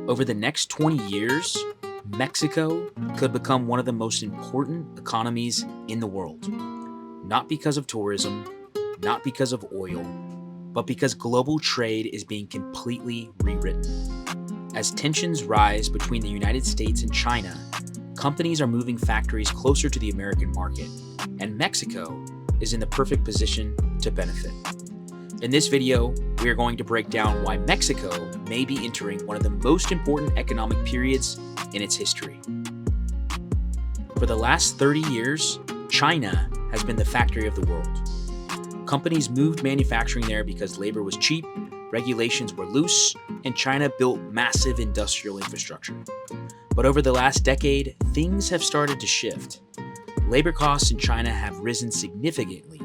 Over the next 20 years, Mexico could become one of the most important economies in the world. Not because of tourism, not because of oil, but because global trade is being completely rewritten. As tensions rise between the United States and China, companies are moving factories closer to the American market, and Mexico is in the perfect position to benefit. In this video, we are going to break down why Mexico may be entering one of the most important economic periods in its history. For the last 30 years, China has been the factory of the world. Companies moved manufacturing there because labor was cheap, regulations were loose, and China built massive industrial infrastructure. But over the last decade, things have started to shift. Labor costs in China have risen significantly.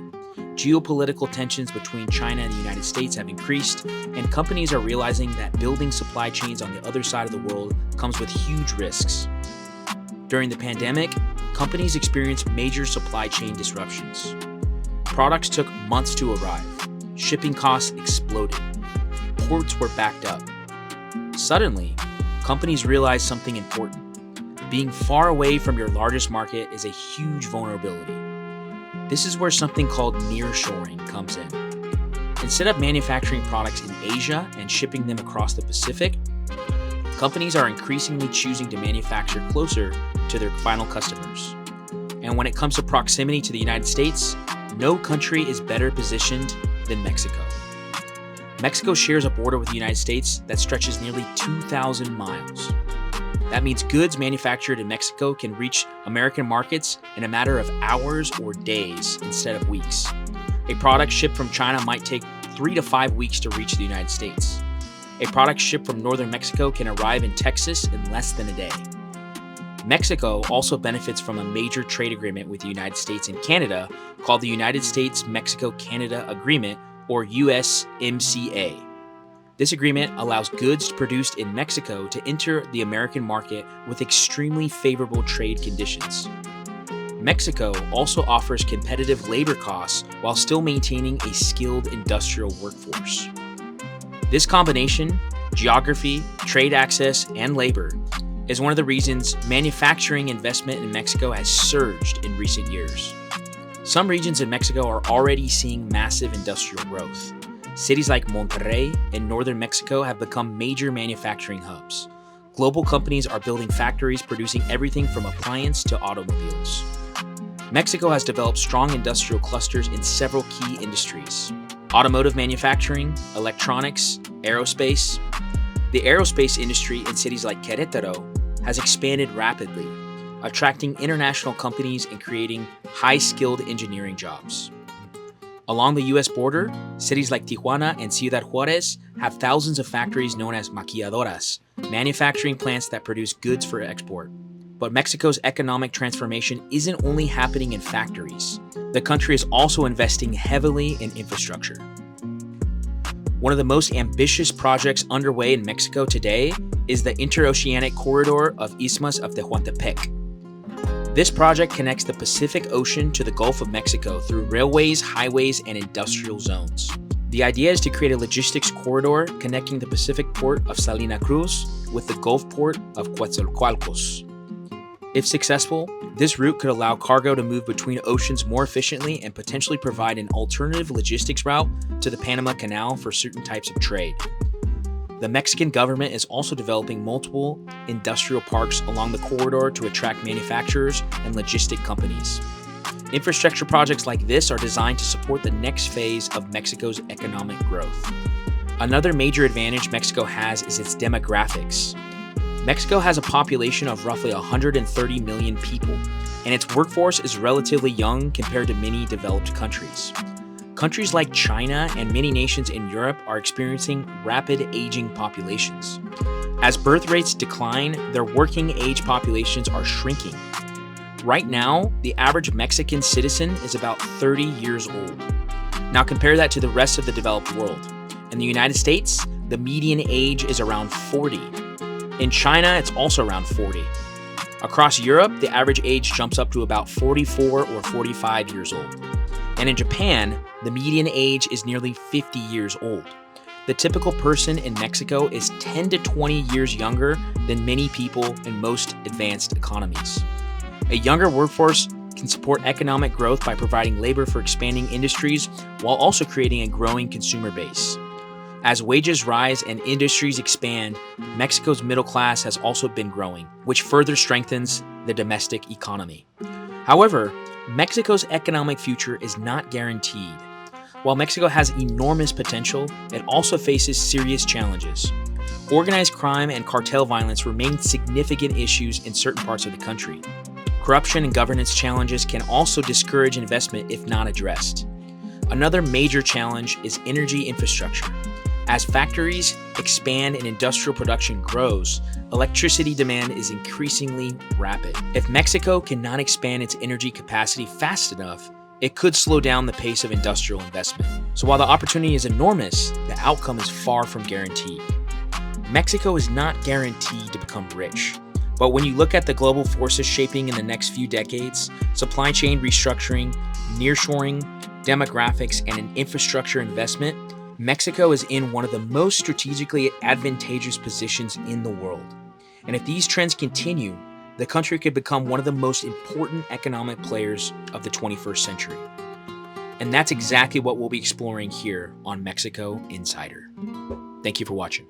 Geopolitical tensions between China and the United States have increased, and companies are realizing that building supply chains on the other side of the world comes with huge risks. During the pandemic, companies experienced major supply chain disruptions. Products took months to arrive. Shipping costs exploded. Ports were backed up. Suddenly, companies realized something important. Being far away from your largest market is a huge vulnerability. This is where something called nearshoring comes in. Instead of manufacturing products in Asia and shipping them across the Pacific, companies are increasingly choosing to manufacture closer to their final customers. And when it comes to proximity to the United States, no country is better positioned than Mexico. Mexico shares a border with the United States that stretches nearly 2,000 miles. That means goods manufactured in Mexico can reach American markets in a matter of hours or days instead of weeks. A product shipped from China might take 3 to 5 weeks to reach the United States. A product shipped from northern Mexico can arrive in Texas in less than a day. Mexico also benefits from a major trade agreement with the United States and Canada called the United States-Mexico-Canada Agreement, or USMCA. This agreement allows goods produced in Mexico to enter the American market with extremely favorable trade conditions. Mexico also offers competitive labor costs while still maintaining a skilled industrial workforce. This combination, geography, trade access, and labor, is one of the reasons manufacturing investment in Mexico has surged in recent years. Some regions in Mexico are already seeing massive industrial growth. Cities like Monterrey in northern Mexico have become major manufacturing hubs. Global companies are building factories producing everything from appliances to automobiles. Mexico has developed strong industrial clusters in several key industries: automotive manufacturing, electronics, aerospace. The aerospace industry in cities like Querétaro has expanded rapidly, attracting international companies and creating high-skilled engineering jobs. Along the U.S. border, cities like Tijuana and Ciudad Juárez have thousands of factories known as maquiladoras, manufacturing plants that produce goods for export. But Mexico's economic transformation isn't only happening in factories. The country is also investing heavily in infrastructure. One of the most ambitious projects underway in Mexico today is the Interoceanic Corridor of Isthmus of Tehuantepec. This project connects the Pacific Ocean to the Gulf of Mexico through railways, highways, and industrial zones. The idea is to create a logistics corridor connecting the Pacific port of Salina Cruz with the Gulf port of Coatzacoalcos. If successful, this route could allow cargo to move between oceans more efficiently and potentially provide an alternative logistics route to the Panama Canal for certain types of trade. The Mexican government is also developing multiple industrial parks along the corridor to attract manufacturers and logistic companies. Infrastructure projects like this are designed to support the next phase of Mexico's economic growth. Another major advantage Mexico has is its demographics. Mexico has a population of roughly 130 million people, and its workforce is relatively young compared to many developed countries. Countries like China and many nations in Europe are experiencing rapid aging populations. As birth rates decline, their working age populations are shrinking. Right now, the average Mexican citizen is about 30 years old. Now compare that to the rest of the developed world. In the United States, the median age is around 40. In China, it's also around 40. Across Europe, the average age jumps up to about 44 or 45 years old. And in Japan, the median age is nearly 50 years old. the typical person in Mexico is 10 to 20 years younger than many people in most advanced economies. A younger workforce can support economic growth by providing labor for expanding industries while also creating a growing consumer base. As wages rise and industries expand, Mexico's middle class has also been growing, which further strengthens the domestic economy. However, Mexico's economic future is not guaranteed. While Mexico has enormous potential, it also faces serious challenges. Organized crime and cartel violence remain significant issues in certain parts of the country. Corruption and governance challenges can also discourage investment if not addressed. Another major challenge is energy infrastructure. As factories expand and industrial production grows, electricity demand is increasingly rapid. If Mexico cannot expand its energy capacity fast enough, it could slow down the pace of industrial investment. So while the opportunity is enormous, the outcome is far from guaranteed. Mexico is not guaranteed to become rich. But when you look at the global forces shaping in the next few decades, supply chain restructuring, nearshoring, demographics, and an infrastructure investment, Mexico is in one of the most strategically advantageous positions in the world. And if these trends continue, the country could become one of the most important economic players of the 21st century. And that's exactly what we'll be exploring here on Mexico Insider. Thank you for watching.